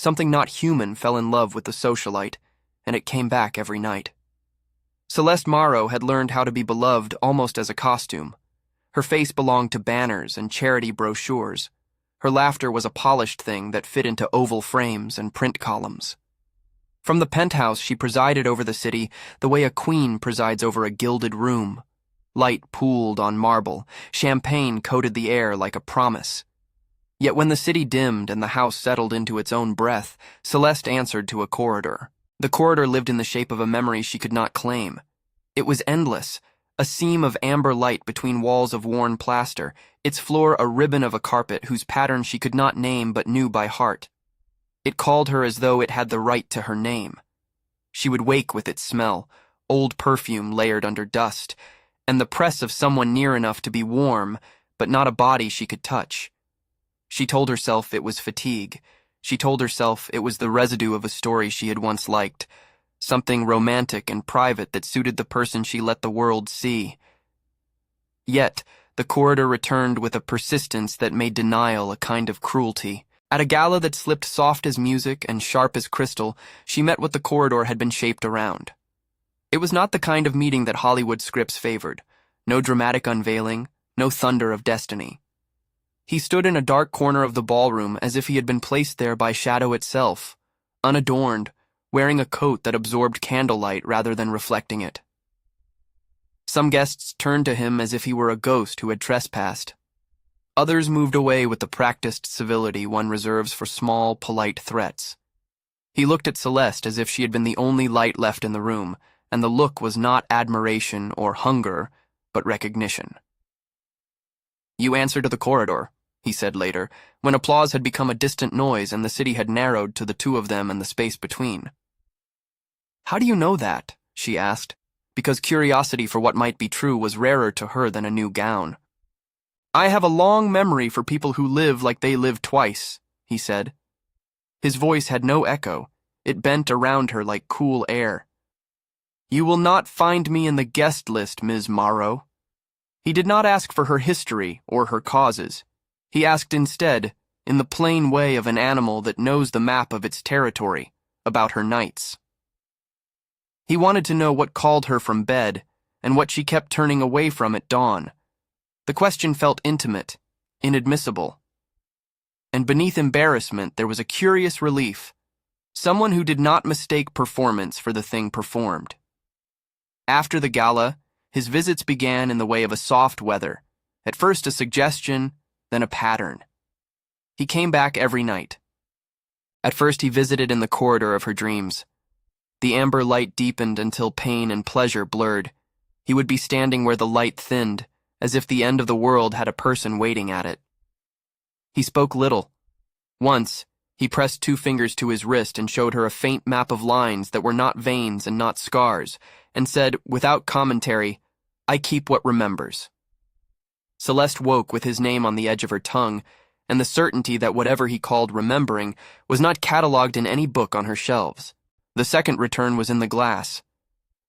Something not human fell in love with the socialite, and it came back every night. Celeste Maro had learned how to be beloved almost as a costume. Her face belonged to banners and charity brochures. Her laughter was a polished thing that fit into oval frames and print columns. From the penthouse, she presided over the city the way a queen presides over a gilded room. Light pooled on marble, champagne coated the air like a promise. Yet when the city dimmed and the house settled into its own breath, Celeste answered to a corridor. The corridor lived in the shape of a memory she could not claim. It was endless, a seam of amber light between walls of worn plaster, its floor a ribbon of a carpet whose pattern she could not name but knew by heart. It called her as though it had the right to her name. She would wake with its smell, old perfume layered under dust, and the press of someone near enough to be warm, but not a body she could touch. She told herself it was fatigue. She told herself it was the residue of a story she had once liked, something romantic and private that suited the person she let the world see. Yet, the corridor returned with a persistence that made denial a kind of cruelty. At a gala that slipped soft as music and sharp as crystal, she met what the corridor had been shaped around. It was not the kind of meeting that Hollywood scripts favored. No dramatic unveiling, no thunder of destiny. He stood in a dark corner of the ballroom as if he had been placed there by shadow itself, unadorned, wearing a coat that absorbed candlelight rather than reflecting it. Some guests turned to him as if he were a ghost who had trespassed. Others moved away with the practiced civility one reserves for small, polite threats. He looked at Celeste as if she had been the only light left in the room, and the look was not admiration or hunger, but recognition. "You answer to the corridor," he said later, when applause had become a distant noise and the city had narrowed to the two of them and the space between. "How do you know that?" she asked, because curiosity for what might be true was rarer to her than a new gown. "I have a long memory for people who live like they live twice," he said. His voice had no echo. It bent around her like cool air. "You will not find me in the guest list, Ms. Maro." He did not ask for her history or her causes. He asked instead, in the plain way of an animal that knows the map of its territory, about her nights. He wanted to know what called her from bed and what she kept turning away from at dawn. The question felt intimate, inadmissible. And beneath embarrassment there was a curious relief, someone who did not mistake performance for the thing performed. After the gala, his visits began in the way of a soft weather, at first a suggestion, then a pattern. He came back every night. At first he visited in the corridor of her dreams. The amber light deepened until pain and pleasure blurred. He would be standing where the light thinned, as if the end of the world had a person waiting at it. He spoke little. Once, he pressed 2 fingers to his wrist and showed her a faint map of lines that were not veins and not scars, and said, without commentary, "I keep what remembers." Celeste woke with his name on the edge of her tongue, and the certainty that whatever he called remembering was not catalogued in any book on her shelves. The second return was in the glass.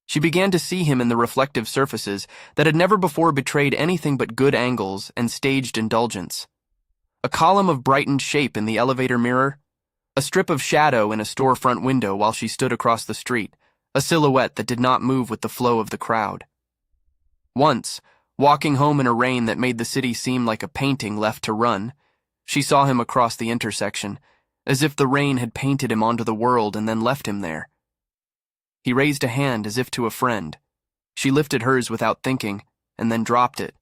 She began to see him in the reflective surfaces that had never before betrayed anything but good angles and staged indulgence. A column of brightened shape in the elevator mirror, a strip of shadow in a storefront window while she stood across the street, a silhouette that did not move with the flow of the crowd. Once, walking home in a rain that made the city seem like a painting left to run, she saw him across the intersection, as if the rain had painted him onto the world and then left him there. He raised a hand as if to a friend. She lifted hers without thinking, and then dropped it,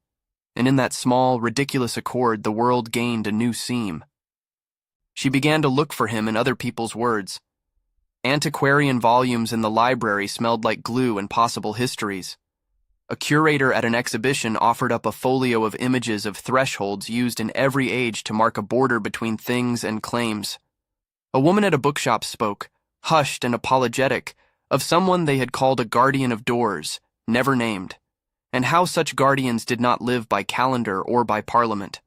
and in that small, ridiculous accord the world gained a new seam. She began to look for him in other people's words. Antiquarian volumes in the library smelled like glue and possible histories. A curator at an exhibition offered up a folio of images of thresholds used in every age to mark a border between things and claims. A woman at a bookshop spoke, hushed and apologetic, of someone they had called a guardian of doors, never named, and how such guardians did not live by calendar or by parliament.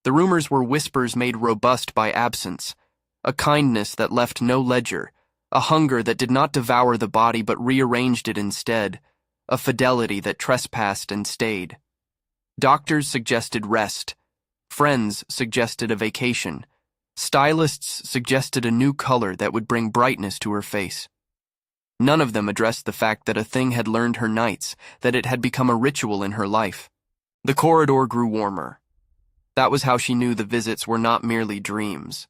The rumors were whispers made robust by absence, a kindness that left no ledger, a hunger that did not devour the body but rearranged it instead, a fidelity that trespassed and stayed. Doctors suggested rest. Friends suggested a vacation. Stylists suggested a new color that would bring brightness to her face. None of them addressed the fact that a thing had learned her nights, that it had become a ritual in her life. The corridor grew warmer. That was how she knew the visits were not merely dreams.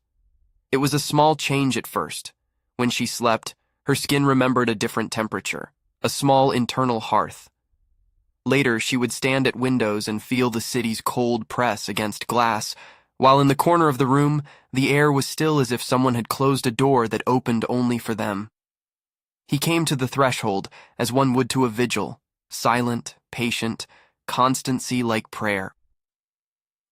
It was a small change at first. When she slept, her skin remembered a different temperature, a small internal hearth. Later, she would stand at windows and feel the city's cold press against glass, while in the corner of the room, the air was still as if someone had closed a door that opened only for them. He came to the threshold as one would to a vigil, silent, patient, constancy like prayer.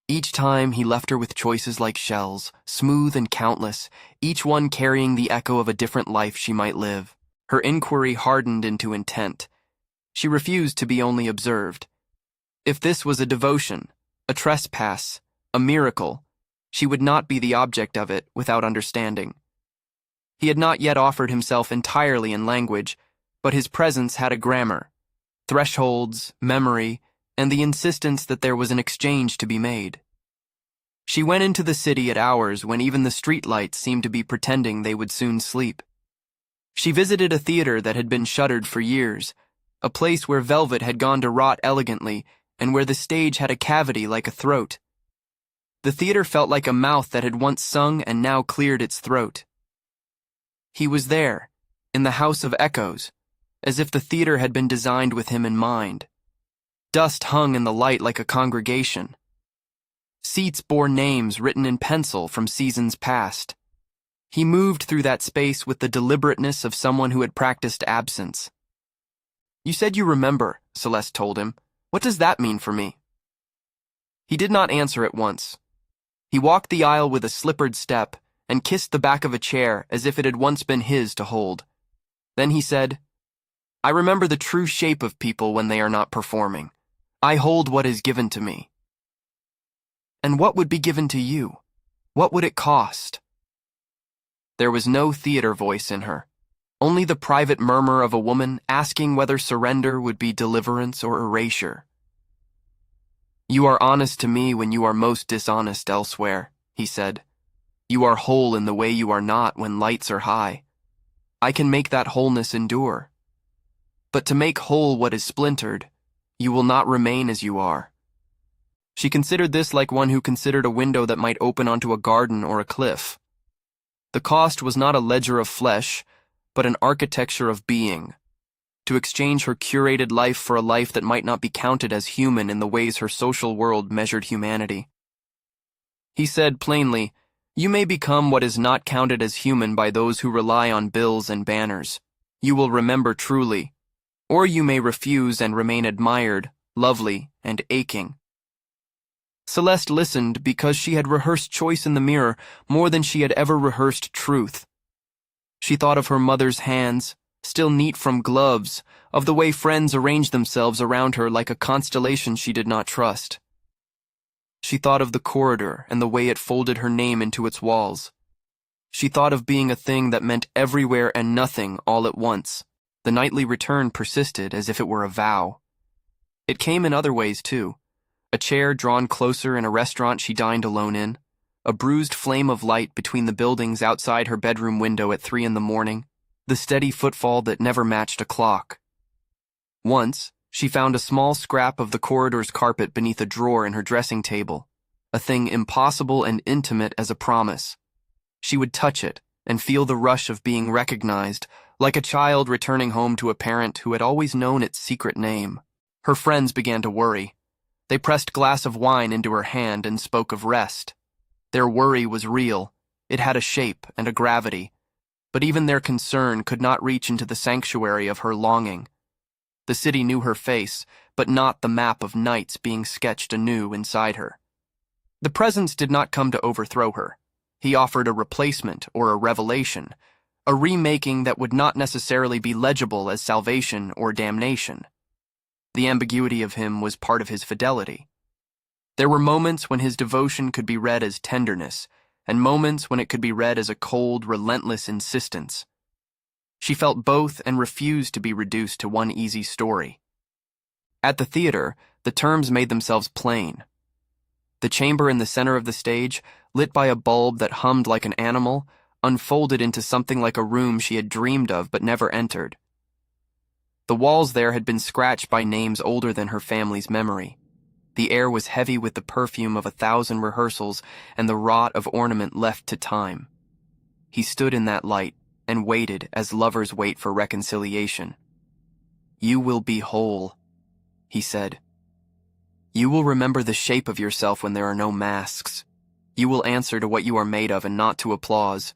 Each time he left her with choices like shells, smooth and countless, each one carrying the echo of a different life she might live. Her inquiry hardened into intent. She refused to be only observed. If this was a devotion, a trespass, a miracle, she would not be the object of it without understanding. He had not yet offered himself entirely in language, but his presence had a grammar, thresholds, memory, and the insistence that there was an exchange to be made. She went into the city at hours when even the streetlights seemed to be pretending they would soon sleep. She visited a theater that had been shuttered for years, a place where velvet had gone to rot elegantly and where the stage had a cavity like a throat. The theater felt like a mouth that had once sung and now cleared its throat. He was there, in the house of echoes, as if the theater had been designed with him in mind. Dust hung in the light like a congregation. Seats bore names written in pencil from seasons past. He moved through that space with the deliberateness of someone who had practiced absence. "You said you remember," Celeste told him. "What does that mean for me?" He did not answer at once. He walked the aisle with a slippered step and kissed the back of a chair as if it had once been his to hold. Then he said, "I remember the true shape of people when they are not performing. I hold what is given to me." "And what would be given to you? What would it cost?" There was no theater voice in her, only the private murmur of a woman asking whether surrender would be deliverance or erasure. "You are honest to me when you are most dishonest elsewhere," he said. "You are whole in the way you are not when lights are high. I can make that wholeness endure. But to make whole what is splintered, you will not remain as you are." She considered this like one who considered a window that might open onto a garden or a cliff. The cost was not a ledger of flesh, but an architecture of being. To exchange her curated life for a life that might not be counted as human in the ways her social world measured humanity. He said plainly, "You may become what is not counted as human by those who rely on bills and banners. You will remember truly. Or you may refuse and remain admired, lovely, and aching." Celeste listened because she had rehearsed choice in the mirror more than she had ever rehearsed truth. She thought of her mother's hands, still neat from gloves, of the way friends arranged themselves around her like a constellation she did not trust. She thought of the corridor and the way it folded her name into its walls. She thought of being a thing that meant everywhere and nothing all at once. The nightly return persisted as if it were a vow. It came in other ways, too. A chair drawn closer in a restaurant she dined alone in, a bruised flame of light between the buildings outside her bedroom window at 3 a.m, the steady footfall that never matched a clock. Once, she found a small scrap of the corridor's carpet beneath a drawer in her dressing table, a thing impossible and intimate as a promise. She would touch it and feel the rush of being recognized, like a child returning home to a parent who had always known its secret name. Her friends began to worry. They pressed a glass of wine into her hand and spoke of rest. Their worry was real. It had a shape and a gravity. But even their concern could not reach into the sanctuary of her longing. The city knew her face, but not the map of nights being sketched anew inside her. The presence did not come to overthrow her. He offered a replacement or a revelation, a remaking that would not necessarily be legible as salvation or damnation. The ambiguity of him was part of his fidelity. There were moments when his devotion could be read as tenderness, and moments when it could be read as a cold, relentless insistence. She felt both and refused to be reduced to one easy story. At the theater, the terms made themselves plain. The chamber in the center of the stage, lit by a bulb that hummed like an animal, unfolded into something like a room she had dreamed of but never entered. The walls there had been scratched by names older than her family's memory. The air was heavy with the perfume of 1,000 rehearsals and the rot of ornament left to time. He stood in that light and waited as lovers wait for reconciliation. "You will be whole," he said. "You will remember the shape of yourself when there are no masks. You will answer to what you are made of and not to applause,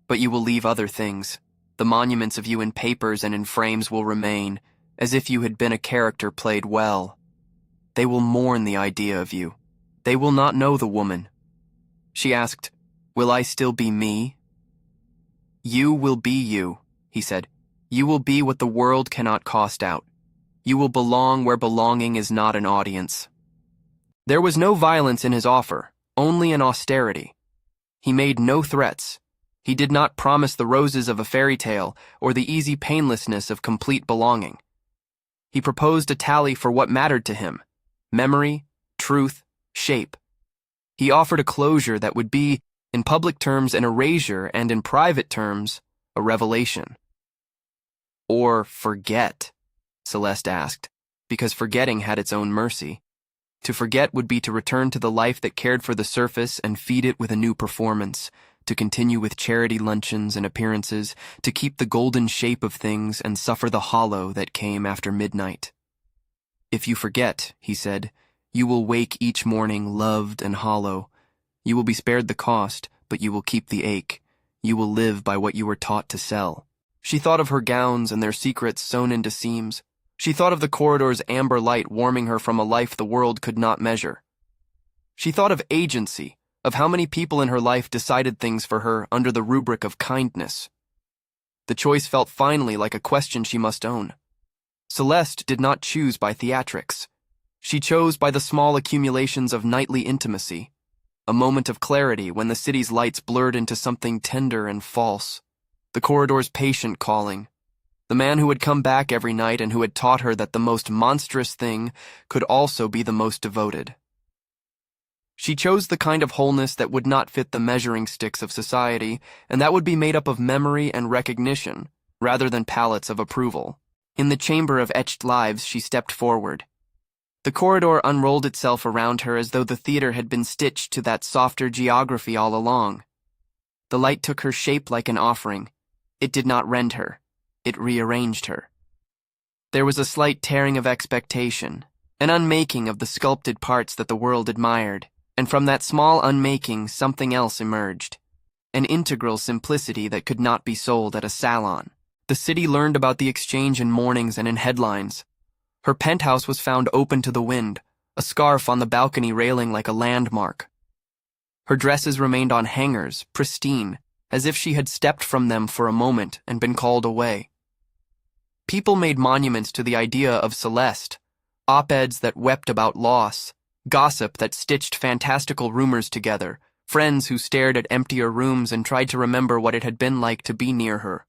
but you will leave other things. The monuments of you in papers and in frames will remain, as if you had been a character played well. They will mourn the idea of you. They will not know the woman." She asked, "Will I still be me?" "You will be you," he said. "You will be what the world cannot cost out. You will belong where belonging is not an audience." There was no violence in his offer, only an austerity. He made no threats. He did not promise the roses of a fairy tale or the easy painlessness of complete belonging. He proposed a tally for what mattered to him: memory, truth, shape. He offered a closure that would be, in public terms, an erasure, and in private terms, a revelation. Or forget, Celeste asked, because forgetting had its own mercy. To forget would be to return to the life that cared for the surface and feed it with a new performance, to continue with charity luncheons and appearances, to keep the golden shape of things and suffer the hollow that came after midnight. "If you forget," he said, "you will wake each morning loved and hollow. You will be spared the cost, but you will keep the ache. You will live by what you were taught to sell." She thought of her gowns and their secrets sewn into seams. She thought of the corridor's amber light warming her from a life the world could not measure. She thought of agency, of how many people in her life decided things for her under the rubric of kindness. The choice felt finally like a question she must own. Celeste did not choose by theatrics. She chose by the small accumulations of nightly intimacy, a moment of clarity when the city's lights blurred into something tender and false, the corridor's patient calling, the man who had come back every night and who had taught her that the most monstrous thing could also be the most devoted. She chose the kind of wholeness that would not fit the measuring sticks of society, and that would be made up of memory and recognition, rather than palettes of approval. In the chamber of etched lives, she stepped forward. The corridor unrolled itself around her as though the theater had been stitched to that softer geography all along. The light took her shape like an offering. It did not rend her. It rearranged her. There was a slight tearing of expectation, an unmaking of the sculpted parts that the world admired, and from that small unmaking something else emerged, an integral simplicity that could not be sold at a salon. The city learned about the exchange in mornings and in headlines. Her penthouse was found open to the wind, a scarf on the balcony railing like a landmark. Her dresses remained on hangers, pristine, as if she had stepped from them for a moment and been called away. People made monuments to the idea of Celeste, op-eds that wept about loss, gossip that stitched fantastical rumors together, friends who stared at emptier rooms and tried to remember what it had been like to be near her.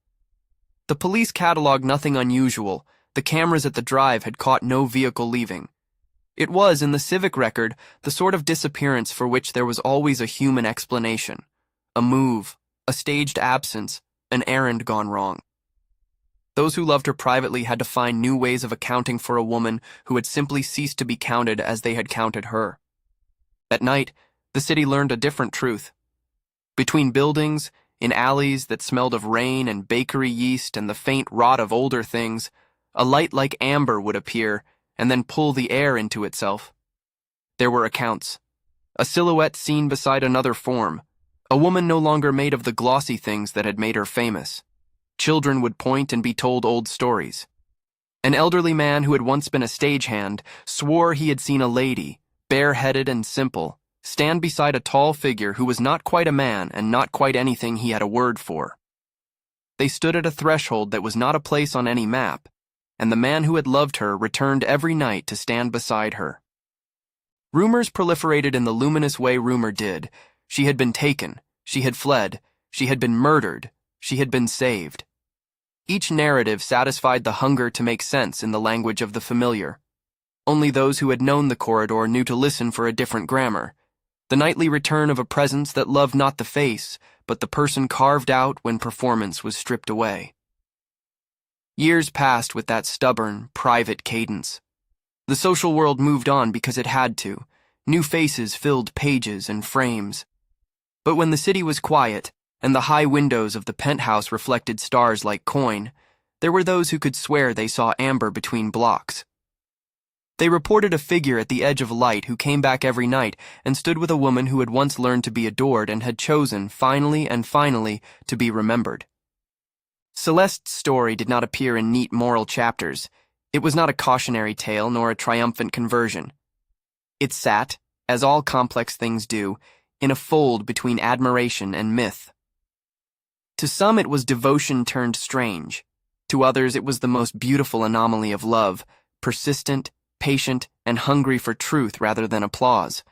The police cataloged nothing unusual. The cameras at the drive had caught no vehicle leaving. It was, in the civic record, the sort of disappearance for which there was always a human explanation. A move, a staged absence, an errand gone wrong. Those who loved her privately had to find new ways of accounting for a woman who had simply ceased to be counted as they had counted her. At night, the city learned a different truth. Between buildings, in alleys that smelled of rain and bakery yeast and the faint rot of older things, a light like amber would appear and then pull the air into itself. There were accounts. A silhouette seen beside another form. A woman no longer made of the glossy things that had made her famous. Children would point and be told old stories. An elderly man who had once been a stagehand swore he had seen a lady, bareheaded and simple, stand beside a tall figure who was not quite a man and not quite anything he had a word for. They stood at a threshold that was not a place on any map, and the man who had loved her returned every night to stand beside her. Rumors proliferated in the luminous way rumor did. She had been taken, she had fled, she had been murdered, she had been saved. Each narrative satisfied the hunger to make sense in the language of the familiar. Only those who had known the corridor knew to listen for a different grammar. The nightly return of a presence that loved not the face, but the person carved out when performance was stripped away. Years passed with that stubborn, private cadence. The social world moved on because it had to. New faces filled pages and frames. But when the city was quiet, and the high windows of the penthouse reflected stars like coin, there were those who could swear they saw amber between blocks. They reported a figure at the edge of light who came back every night and stood with a woman who had once learned to be adored and had chosen, finally and finally, to be remembered. Celeste's story did not appear in neat moral chapters. It was not a cautionary tale nor a triumphant conversion. It sat, as all complex things do, in a fold between admiration and myth. To some it was devotion turned strange. To others it was the most beautiful anomaly of love, persistent, patient, and hungry for truth rather than applause.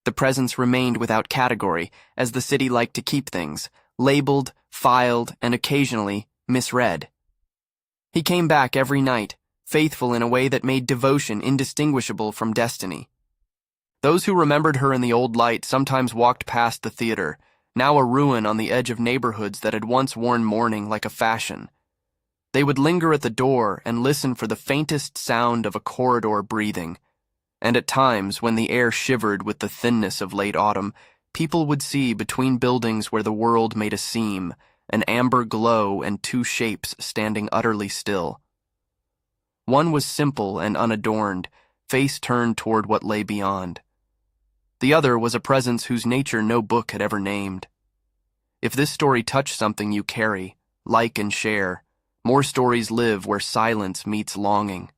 The presence remained without category, as the city liked to keep things, labeled, filed, and occasionally misread. He came back every night, faithful in a way that made devotion indistinguishable from destiny. Those who remembered her in the old light sometimes walked past the theater, now a ruin on the edge of neighborhoods that had once worn mourning like a fashion. They would linger at the door and listen for the faintest sound of a corridor breathing, and at times, when the air shivered with the thinness of late autumn, people would see between buildings where the world made a seam, an amber glow and two shapes standing utterly still. One was simple and unadorned, face turned toward what lay beyond. The other was a presence whose nature no book had ever named. If this story touched something you carry, like and share, more stories live where silence meets longing.